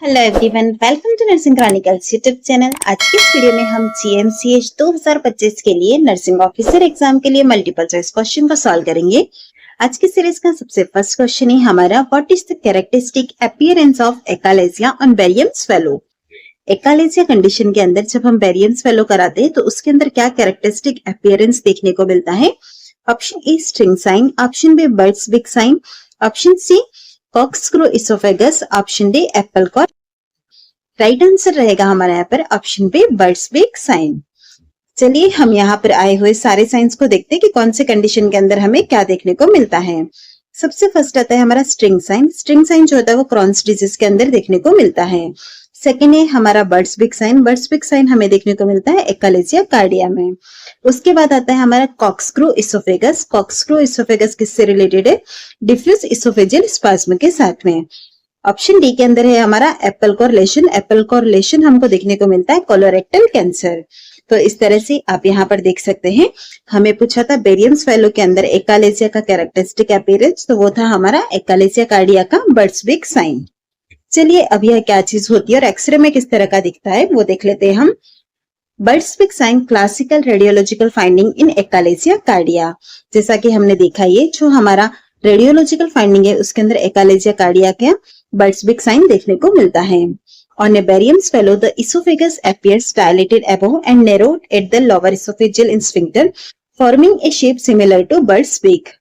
Hello everyone, welcome to nursing chronicles YouTube channel. आज की इस वीडियो में हम GMCH 2025 के लिए नर्सिंग ऑफिसर एग्जाम के लिए मल्टीपल चॉइस क्वेश्चन को सॉल्व करेंगे। आज की सीरीज का सबसे फर्स्ट क्वेश्चन है हमारा, what is the characteristic appearance of achalasia on barium swallow. Achalasia condition के अंदर जब हम बेरियम स्वेलो कराते हैं तो उसके अंदर क्या कैरेक्टरिस्टिक अपीयरेंस देखने को मिलता है। Option A string sign, option B bird's beak sign, option C corkscrew esophagus, option D apple core. Right answer रहेगा हमारा यहाँ पर option B bird's beak sign. चलिए हम यहाँ पर आए हुए सारे साइंस को देखते हैं कि कौन से कंडीशन के अंदर हमें क्या देखने को मिलता है। सबसे फर्स्ट आता है हमारा स्ट्रिंग साइन। स्ट्रिंग साइन जो होता है वो क्रॉन्स डिजीज के अंदर देखने को मिलता है। सेकेंड है हमारा bird's beak sign. Bird's beak sign हमें देखने को मिलता है एकालेसिया कार्डिया में। उसके बाद आता है हमारा कॉक्सक्रू इसोफेगस। कॉक्सक्रू इसोफेगस किससे रिलेटेड है? डिफ्यूज इसोफेजियल स्पाज्म के साथ में। ऑप्शन डी के अंदर है हमारा एप्पल कॉरलेशन। एप्पल कॉरलेशन हमको देखने को मिलता है कोलोरेक्टल कैंसर। तो इस तरह से आप यहाँ पर देख सकते हैं, हमें पूछा था बेरियम स्वेलो के अंदर एकालेसिया का कैरेक्टरिस्टिक अपीयरेंस, तो वो था हमारा एकालेसिया कार्डिया का बर्ड्स बिग साइन। चलिए अब यह क्या चीज होती है और एक्सरे में किस तरह का दिखता है वो देख लेते हैं हम। Bird's beak sign classical radiological finding in achalasia cardia. जैसा कि हमने देखा, ये जो हमारा रेडियोलॉजिकल फाइंडिंग है उसके अंदर एकालेसिया कार्डिया के बर्ड्स बिग साइन देखने को मिलता है। On a barium swallow, the esophagus appears dilated above and narrowed at the lower esophageal sphincter, forming a shape similar to bird's beak.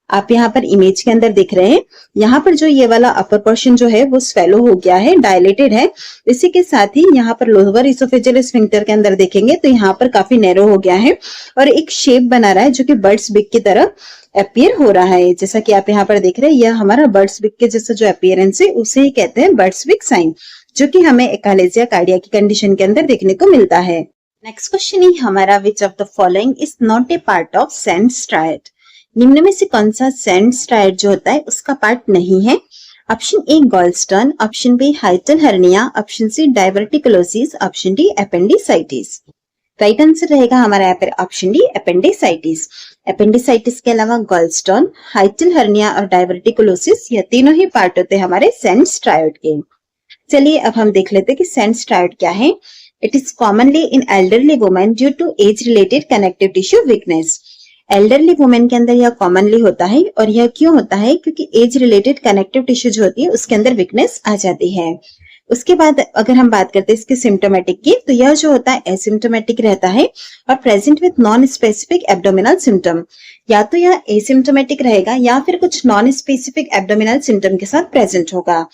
आप यहाँ पर इमेज के अंदर देख रहे हैं, यहाँ पर जो ये वाला अपर पोर्शन जो है वो स्वेलो हो गया है, डायलेटेड है। इसी के साथ ही यहाँ पर लोअर इसोफेजियल स्फिंक्टर के अंदर देखेंगे तो यहाँ पर काफी नैरो हो गया है और एक शेप बना रहा है जो कि बर्ड्स बिग की तरह अपीयर हो रहा है। जैसा कि आप यहाँ पर देख रहे हैं, यह हमारा बर्ड्स बिग के जैसा जो अपीयरेंस है उसे ही कहते हैं बर्ड्स बिग साइन, जो कि हमें एकालेसिया कार्डिया की कंडीशन के अंदर देखने को मिलता है। नेक्स्ट क्वेश्चन है हमारा, which of the following is not A part of sand STRIDE. निम्न में से कौन सा सैंड स्ट्राइड जो होता है उसका पार्ट नहीं है। Option A gallstone, option B hiatal hernia, option C diverticulosis, option D appendicitis. Right answer रहेगा हमारा यहाँ पर ऑप्शन डी एपेंडिसाइटिस। एपेंडिसाइटिस के अलावा गॉलस्टोन, हाइटल हर्निया और डायवर्टिकुलोसिस यह तीनों ही पार्ट होते हैं हमारे सैंड स्ट्राइड के। चलिए अब हम देख लेते हैं कि सैंड स्ट्राइड क्या है। It is commonly in elderly women due to age related connective tissue weakness. Elderly women के अंदर यह कॉमनली होता है और यह क्यों होता है? क्योंकि एज रिलेटेड कनेक्टिव टिश्यू जो होती है उसके अंदर वीकनेस आ जाती है। उसके बाद अगर हम बात करते हैं इसके सिम्टोमेटिक की, तो यह जो होता है एसिम्टोमेटिक रहता है और present with non specific abdominal symptom. या तो यह एसिम्टोमेटिक रहेगा या फिर कुछ नॉन स्पेसिफिक एब्डोमिनल सिम्टम के साथ प्रेजेंट होगा।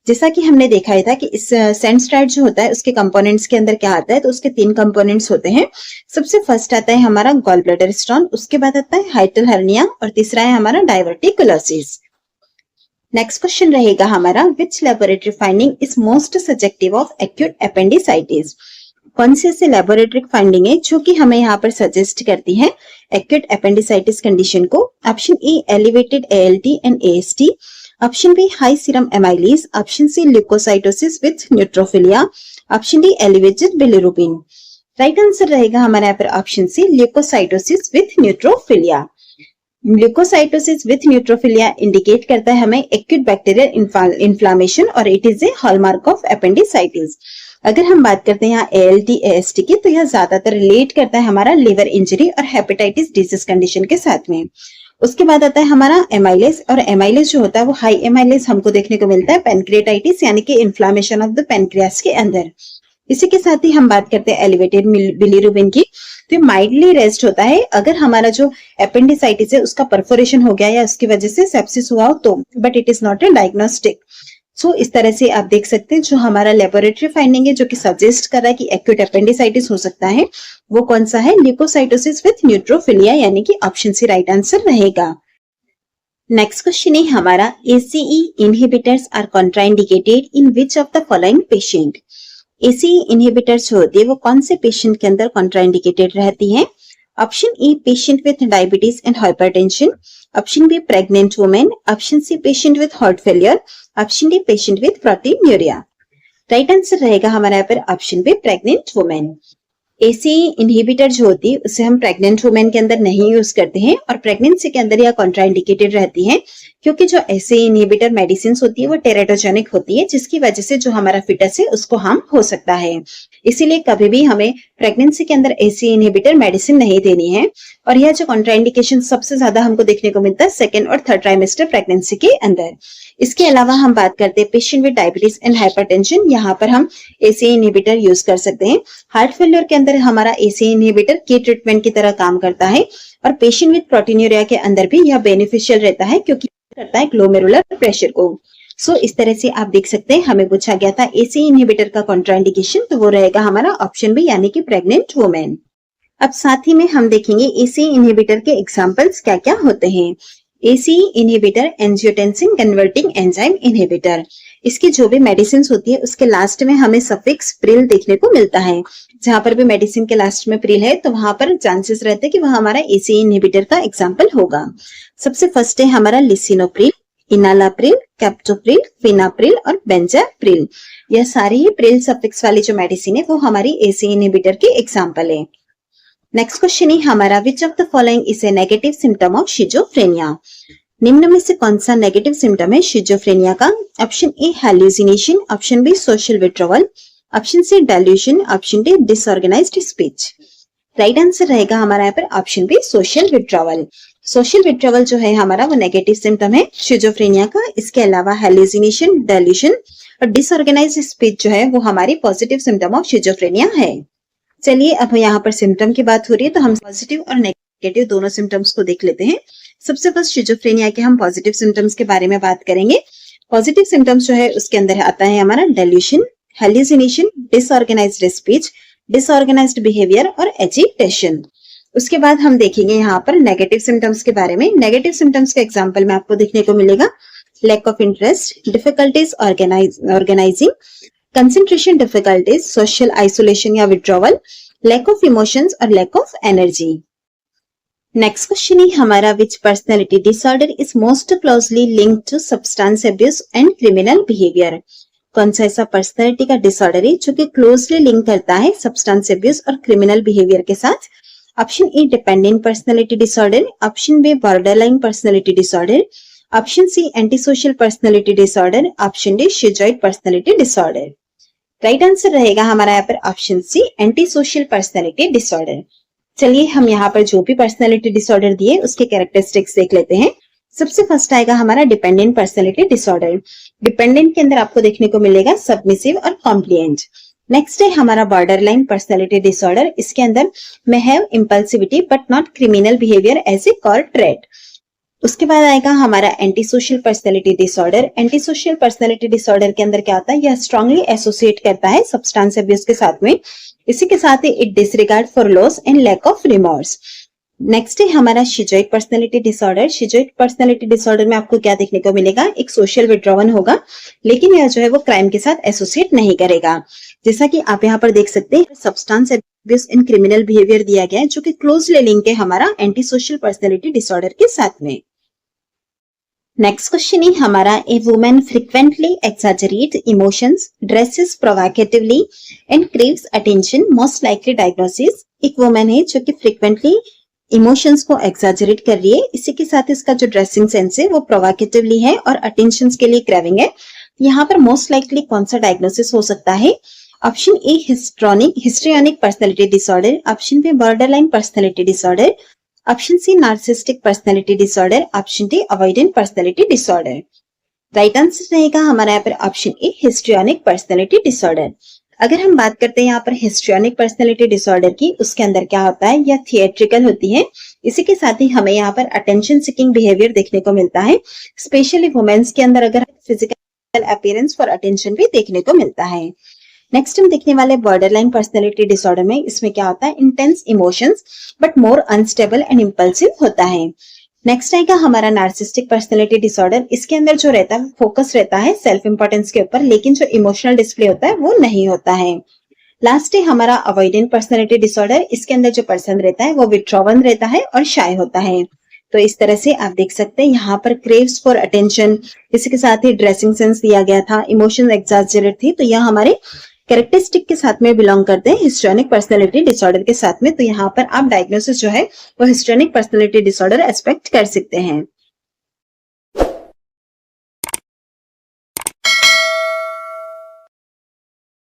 जैसा कि हमने देखा ही था कि इस सैंड स्ट्राइड जो होता है उसके कंपोनेंट्स के अंदर क्या आता है, तो उसके 3 कंपोनेंट्स होते हैं। सबसे फर्स्ट आता है हमारा गॉल ब्लैडर स्टोन, उसके बाद आता है हाइटल हर्निया और तीसरा है हमारा डायवर्टिकुलोसिस। नेक्स्ट क्वेश्चन रहेगा हमारा, which laboratory finding is most suggestive of acute appendicitis. कौन सी ऐसी लेबोरेटरी फाइंडिंग है जो कि हमें यहाँ पर सजेस्ट करती है एक्यूट एपेंडिसाइटिस कंडीशन को। Option A elevated ALT and AST, option B high serum amylase, option C leukocytosis with neutrophilia, option D elevated bilirubin. Right answer रहेगा हमारे यहाँ पर option C leukocytosis with neutrophilia. Leukocytosis with neutrophilia indicate करता है हमें acute bacterial inflammation और it is a hallmark of appendicitis. अगर हम बात करते हैं यहाँ ALT AST की, तो यह ज्यादातर रिलेट करता है हमारा लिवर इंजरी और हेपेटाइटिस डिजीज कंडीशन के साथ में। उसके बाद आता है हमारा एमाइलेज, और एमाइलेज जो होता है वो हाई एमाइलेज हमको देखने को मिलता है पेनक्रिएटाइटिस यानी कि इन्फ्लामेशन ऑफ द पेनक्रियास के अंदर। इसी के साथ ही हम बात करते हैं एलिवेटेड बिलिरुबिन की, तो माइल्डली रेस्ट होता है अगर हमारा जो एपेंडिसाइटिस है उसका परफोरेशन हो गया या उसकी वजह से सेप्सिस हुआ हो तो, but it is not a diagnostic. सो इस तरह से आप देख सकते हैं जो हमारा लेबोरेटरी फाइंडिंग है जो कि सजेस्ट कर रहा है कि एक्यूट एपेंडिसाइटिस हो सकता है, वो कौन सा है? ल्यूकोसाइटोसिस विथ न्यूट्रोफिलिया, यानी कि ऑप्शन सी राइट आंसर रहेगा। नेक्स्ट क्वेश्चन है हमारा, ACE inhibitors are contraindicated in which of the following patient. ACE inhibitors जो होती है वो कौन से पेशेंट के अंदर कॉन्ट्राइंडिकेटेड रहती है। Option A patient with diabetes and hypertension, option B pregnant women, option C patient with heart failure, option D patient with proteinuria. Right answer रहेगा हमारे यहाँ पर option B pregnant women. ACE inhibitor जो होती है उसे हम प्रेग्नेंट वुमेन के अंदर नहीं यूज करते हैं और प्रेगनेंसी के अंदर यह कॉन्ट्राइंडिकेटेड रहती है, क्योंकि जो एसी इनहिबिटर मेडिसिन होती है वो टेरेटोजेनिक होती है, जिसकी वजह से जो हमारा फिटस है उसको हार्म हो सकता है। इसीलिए कभी भी हमें प्रेगनेंसी के अंदर एसी इनहिबिटर मेडिसिन नहीं देनी है। और यह जो कॉन्ट्राइंडिकेशन सबसे ज्यादा हमको देखने को मिलता है सेकेंड और थर्ड ट्राइमेस्टर प्रेगनेंसी के अंदर। इसके अलावा हम बात करते हैं patient with diabetes and hypertension, यहाँ पर हम एसी इनहिबिटर यूज कर सकते हैं। हार्ट फेलियर के अंदर हमारा एसी इनहिबिटर की ट्रीटमेंट की तरह काम करता है और पेशेंट विद प्रोटीनूरिया के अंदर भी यह बेनिफिशियल रहता है, क्योंकि करता है ग्लोमेरुलर प्रेशर को। सो इस तरह से आप देख सकते हैं हमें पूछा गया था एसी इनहिबिटर का कॉन्ट्राइंडिकेशन, तो वो रहेगा हमारा ऑप्शन बी यानी कि प्रेग्नेंट वुमेन। अब साथ ही में हम देखेंगे एसी इनहिबिटर के एग्जांपल्स क्या क्या होते हैं। AC inhibitor angiotensin converting enzyme inhibitor, इसकी जो भी मेडिसिन होती है उसके लास्ट में हमें सफिक्स प्रिल देखने को मिलता है। जहां पर भी मेडिसिन के लास्ट में प्रिल है तो वहां पर चांसेस रहते हैं कि वह हमारा एसी इनहिबिटर का एग्जाम्पल होगा। सबसे फर्स्ट है हमारा लिसिनोप्रिल, इनालाप्रिल, कैप्टोप्रिल, फिनाप्रिल और बेंजाप्रिल। यह सारी ही प्रिल सफिक्स वाली जो मेडिसिन है वो हमारी एसी इनहिबिटर के एग्जाम्पल है। नेक्स्ट क्वेश्चन है हमारा which of the following is a negative symptom of schizophrenia. निम्न में से कौन सा नेगेटिव सिम्टम है शिजोफ्रेनिया का। Option A hallucination, option B social withdrawal, option C delusion, option D disorganised speech. Right answer रहेगा हमारा यहाँ पर option B social withdrawal. Social withdrawal जो है हमारा वो नेगेटिव सिम्टम है शिजोफ्रेनिया का। इसके अलावा हैल्यूसिनेशन, डेल्यूशन और डिसऑर्गेनाइज्ड स्पीच जो है वो हमारी पॉजिटिव सिम्टम ऑफ शिजोफ्रेनिया है। चलिए अब यहाँ पर सिम्टम की बात हो रही है तो हम पॉजिटिव और नेगेटिव दोनों सिम्टम्स को देख लेते हैं। सबसे फर्स्ट शिजोफ्रेनिया के हम पॉजिटिव सिम्टम्स के बारे में बात करेंगे। पॉजिटिव सिम्टम्स जो है उसके अंदर आता है हमारा delusion, hallucination, disorganised speech, disorganised behaviour और एजिटेशन। उसके बाद हम देखेंगे यहाँ पर नेगेटिव सिम्टम्स के बारे में। नेगेटिव सिम्टम्स का एग्जाम्पल में आपको देखने को मिलेगा lack of interest, difficulties organising, concentration difficulties, social isolation या विड्रॉवल, लैक ऑफ इमोशंस और lack of energy. Next question है हमारा which personality disorder is most closely linked to substance abuse and criminal behaviour. कौन सा ऐसा personality का disorder है जो कि क्लोजली लिंक करता है सब्सटेंस अब्यूज और क्रिमिनल बिहेवियर के साथ। Option A dependent personality disorder, option B borderline personality disorder, option C antisocial personality disorder, option D schizoid personality disorder. Right answer रहेगा हमारा यहाँ पर option C antisocial personality disorder. चलिए हम यहाँ पर जो भी पर्सनैलिटी डिसऑर्डर दिए उसके कैरेक्टरिस्टिक्स देख लेते हैं। सबसे फर्स्ट आएगा हमारा डिपेंडेंट पर्सनैलिटी डिसऑर्डर। डिपेंडेंट के अंदर आपको देखने को मिलेगा सबमिसिव और कॉम्प्लिएंट। नेक्स्ट है हमारा बॉर्डरलाइन पर्सनैलिटी डिसऑर्डर। इसके अंदर may have impulsivity but not criminal behaviour as a core trait. उसके बाद आएगा हमारा antisocial personality disorder. Antisocial personality disorder के अंदर क्या होता है, यह स्ट्रांगली एसोसिएट करता है सब्सटेंस अब्यूज के साथ में। इसी के साथ ही it disregard for laws and lack of remorse. Next है हमारा schizoid personality disorder. Schizoid personality disorder में आपको क्या देखने को मिलेगा, एक सोशल विड्रॉवल होगा, लेकिन यह जो है वो क्राइम के साथ एसोसिएट नहीं करेगा। जैसा कि आप यहाँ पर देख सकते हैं substance abuse in criminal behaviour दिया गया है जो कि क्लोजली लिंक है हमारा एंटी सोशल पर्सनैलिटी डिसऑर्डर के साथ में। नेक्स्ट क्वेश्चन है हमारा a woman frequently exaggerate emotions, dresses provocatively and craves attention, most likely diagnosis. एक वुमन है जो कि फ्रीक्वेंटली इमोशंस को एक्सैजरेट कर रही है, इसी के साथ इसका जो ड्रेसिंग सेंस है वो प्रोवोकेटिवली है और अटेंशन के लिए क्रेविंग है। यहाँ पर मोस्ट लाइकली कौन सा डायग्नोसिस हो सकता है। Option A histrionic personality disorder, option B borderline personality disorder, option C narcissistic personality disorder, option D avoidant personality disorder. Right answer रहेगा हमारा यहाँ पर option A histrionic personality disorder. अगर हम बात करते हैं यहाँ पर हिस्ट्रियोनिक पर्सनैलिटी डिसऑर्डर की, उसके अंदर क्या होता है, यह थिएट्रिकल होती है। इसी के साथ ही हमें यहाँ पर अटेंशन सीकिंग बिहेवियर देखने को मिलता है। स्पेशली वुमेन्स के अंदर अगर फिजिकल अपीयरेंस फॉर अटेंशन भी देखने को मिलता है। नेक्स्ट हम देखने वाले बॉर्डरलाइन पर्सनैलिटी डिसऑर्डर में, इसमें क्या होता है, intense emotions but more unstable and impulsive होता है। नेक्स्ट आएगा हमारा नार्सिसिस्टिक पर्सनैलिटी डिसऑर्डर। इसके अंदर जो रहता है फोकस रहता है सेल्फ इंपॉर्टेंस के ऊपर, लेकिन जो इमोशनल डिस्प्ले होता है वो नहीं होता है। लास्ट है हमारा अवॉइडेंट पर्सनैलिटी डिसऑर्डर। इसके अंदर जो पर्सन रहता है वो विथड्रॉवन रहता है और शाय होता है। तो इस तरह से आप देख सकते हैं यहाँ पर क्रेव्स फॉर अटेंशन, इसी के साथ ही ड्रेसिंग सेंस दिया गया था, इमोशन एग्जैजरेट थी, तो यह हमारे कैरेक्टरिस्टिक के साथ में बिलोंग करते हैं हिस्ट्रेनिक पर्सनैलिटी डिसऑर्डर के साथ में। तो यहाँ पर आप डायग्नोसिस जो है वो हिस्ट्रेनिक पर्सनैलिटी डिसऑर्डर एक्सपेक्ट कर सकते हैं।